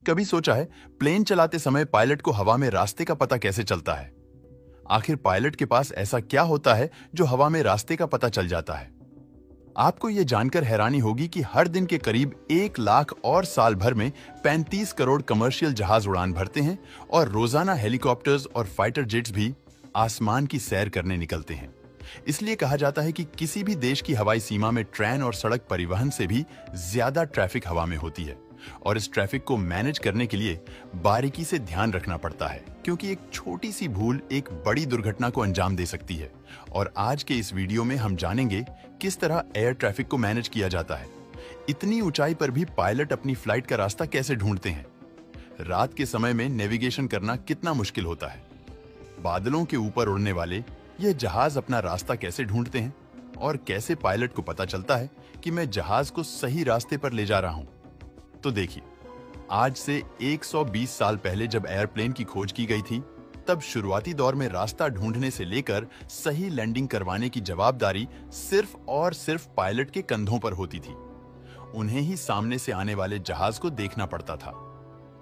कभी सोचा है प्लेन चलाते समय पायलट को हवा में रास्ते का पता कैसे चलता है? आखिर पायलट के पास ऐसा क्या होता है जो हवा में रास्ते का पता चल जाता है? आपको यह जानकर हैरानी होगी कि हर दिन के करीब 1 लाख और साल भर में 35 करोड़ कमर्शियल जहाज उड़ान भरते हैं और रोजाना हेलीकॉप्टर्स और फाइटर जेट्स भी आसमान की सैर करने निकलते हैं। इसलिए कहा जाता है कि किसी भी देश की हवाई सीमा में ट्रेन और सड़क परिवहन से भी ज्यादा ट्रैफिक हवा में होती है और इस ट्रैफिक को मैनेज करने के लिए बारीकी से ध्यान रखना पड़ता है, क्योंकि एक छोटी सी भूल एक बड़ी दुर्घटना को अंजाम दे सकती है। और आज के इस वीडियो में हम जानेंगे किस तरह एयर ट्रैफिक को मैनेज किया जाता है। इतनी ऊंचाई पर भी पायलट अपनी फ्लाइट का रास्ता कैसे ढूंढते हैं? रात के समय में नेविगेशन करना कितना मुश्किल होता है? बादलों के ऊपर उड़ने वाले ये जहाज अपना रास्ता कैसे ढूंढते हैं? और कैसे पायलट को पता चलता है कि मैं जहाज को सही रास्ते पर ले जा रहा हूं? तो देखिए, आज से 120 साल पहले जब एयरप्लेन की खोज की गई थी, तब शुरुआती दौर में रास्ता ढूंढने से लेकर सही लैंडिंग करवाने की जवाबदारी सिर्फ और सिर्फ पायलट के कंधों पर होती थी। उन्हें ही सामने से आने वाले जहाज को देखना पड़ता था,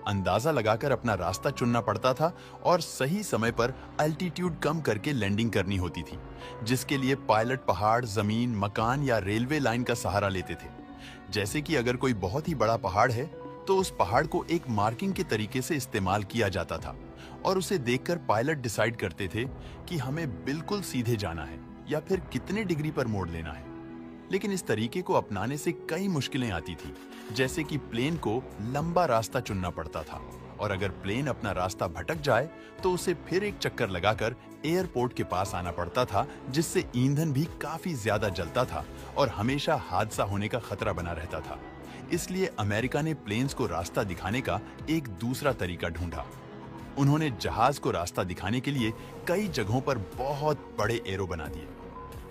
अंदाजा लगाकर अपना रास्ता चुनना पड़ता था और सही समय पर अल्टीट्यूड कम करके लैंडिंग करनी होती थी, जिसके लिए पायलट पहाड़, जमीन, मकान या रेलवे लाइन का सहारा लेते थे। जैसे कि अगर कोई बहुत ही बड़ा पहाड़ है तो उस पहाड़ को एक मार्किंग के तरीके से इस्तेमाल किया जाता था और उसे देखकर पायलट डिसाइड करते थे कि हमें बिल्कुल सीधे जाना है या फिर कितने डिग्री पर मोड़ लेना है। लेकिन इस तरीके को अपनाने से कई मुश्किलें आती थी, जैसे कि प्लेन को लंबा रास्ता चुनना पड़ता था और अगर प्लेन अपना रास्ता भटक जाए तो उसे फिर एक चक्कर लगाकर एयरपोर्ट के पास आना पड़ता था, जिससे ईंधन भी काफी ज्यादा जलता था और हमेशा हादसा होने का खतरा बना रहता था। इसलिए अमेरिका ने प्लेन्स को रास्ता दिखाने का एक दूसरा तरीका ढूंढा। उन्होंने जहाज को रास्ता दिखाने के लिए कई जगहों पर बहुत बड़े एरो बना दिए।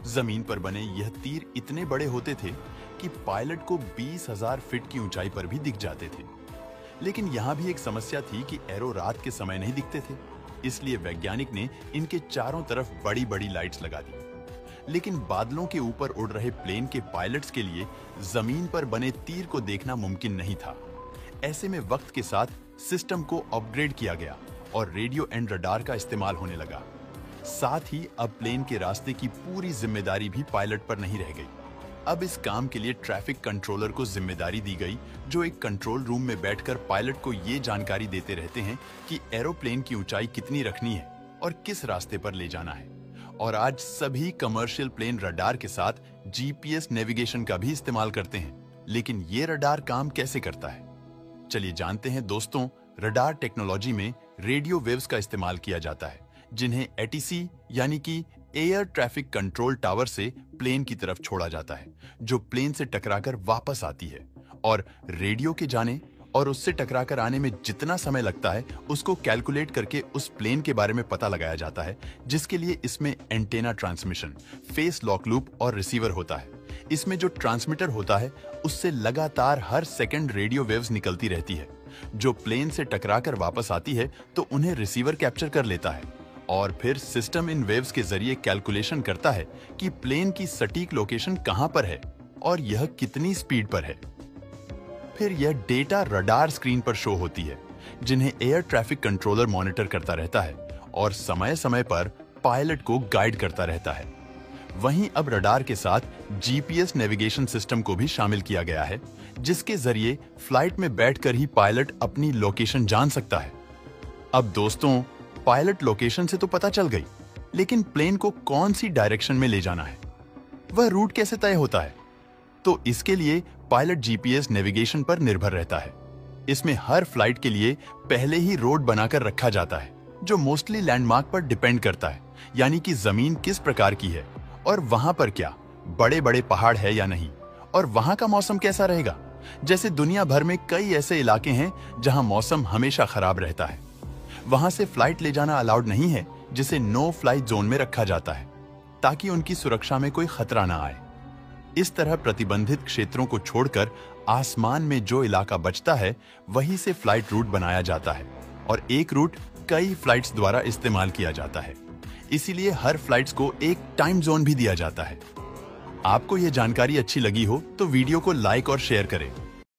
जमीन पर बने यह तीर इतने बड़े होते थे कि पायलट को 20,000 फीट की ऊंचाई पर भी दिख जाते थे। लेकिन यहाँ भी एक समस्या थी कि एरो रात के समय नहीं दिखते थे, इसलिए वैज्ञानिक ने इनके चारों तरफ बड़ी बड़ी लाइट्स लगा दी। लेकिन बादलों के ऊपर उड़ रहे प्लेन के पायलट्स के लिए जमीन पर बने तीर को देखना मुमकिन नहीं था। ऐसे में वक्त के साथ सिस्टम को अपग्रेड किया गया और रेडियो एंड रडार का इस्तेमाल होने लगा। साथ ही अब प्लेन के रास्ते की पूरी जिम्मेदारी भी पायलट पर नहीं रह गई। अब इस काम के लिए ट्रैफिक कंट्रोलर को जिम्मेदारी दी गई, जो एक कंट्रोल रूम में बैठकर पायलट को ये जानकारी देते रहते हैं कि एरोप्लेन की ऊंचाई कितनी रखनी है और किस रास्ते पर ले जाना है। और आज सभी कमर्शियल प्लेन रडार के साथ जीपीएस नेविगेशन का भी इस्तेमाल करते हैं। लेकिन ये रडार काम कैसे करता है? चलिए जानते हैं दोस्तों। रडार टेक्नोलॉजी में रेडियो वेव्स का इस्तेमाल किया जाता है, जिन्हें एटीसी यानी कि एयर ट्रैफिक कंट्रोल टावर से प्लेन की तरफ छोड़ा जाता है, जो प्लेन से टकराकर वापस आती है। और रेडियो के जाने और उससे टकराकर आने में जितना समय लगता है उसको कैलकुलेट करके उस प्लेन के बारे में पता लगाया जाता है, जिसके लिए इसमें antenna transmission, face lock loop और रिसीवर होता है। इसमें जो ट्रांसमीटर होता है उससे लगातार हर सेकंड रेडियो वेव्स निकलती रहती है, जो प्लेन से टकराकर वापस आती है तो उन्हें रिसीवर कैप्चर कर लेता है और फिर सिस्टम इन वेव्स के जरिए कैलकुलेशन करता है कि प्लेन की सटीक लोकेशन कहां पर है और यह कितनी स्पीड पर है। फिर यह डेटा रडार स्क्रीन पर शो होती है, जिन्हें एयर ट्रैफिक कंट्रोलर मॉनिटर करता रहता है और समय समय पर पायलट को गाइड करता रहता है। वहीं अब रडार के साथ जीपीएस नेविगेशन सिस्टम को भी शामिल किया गया है, जिसके जरिए फ्लाइट में बैठकर ही पायलट अपनी लोकेशन जान सकता है। अब दोस्तों, पायलट लोकेशन से तो पता चल गई, लेकिन प्लेन को कौन सी डायरेक्शन में ले जाना है, वह रूट कैसे तय होता है? तो इसके लिए पायलट जीपीएस नेविगेशन पर निर्भर रहता है। इसमें हर फ्लाइट के लिए पहले ही रोड बनाकर रखा जाता है, जो मोस्टली लैंडमार्क पर डिपेंड करता है, यानी कि जमीन किस प्रकार की है और वहां पर क्या बड़े बड़े पहाड़ है या नहीं, और वहां का मौसम कैसा रहेगा। जैसे दुनिया भर में कई ऐसे इलाके हैं जहां मौसम हमेशा खराब रहता है, वहां से फ्लाइट ले जाना अलाउड नहीं है, जिसे नो फ्लाइट जोन में रखा जाता है, ताकि उनकी सुरक्षा में कोई खतरा ना आए। इस तरह प्रतिबंधित क्षेत्रों को छोड़कर आसमान में जो इलाका बचता है, वहीं से फ्लाइट रूट बनाया जाता है और एक रूट कई फ्लाइट्स द्वारा इस्तेमाल किया जाता है। इसीलिए हर फ्लाइट्स को एक टाइम जोन भी दिया जाता है। आपको यह जानकारी अच्छी लगी हो तो वीडियो को लाइक और शेयर करें।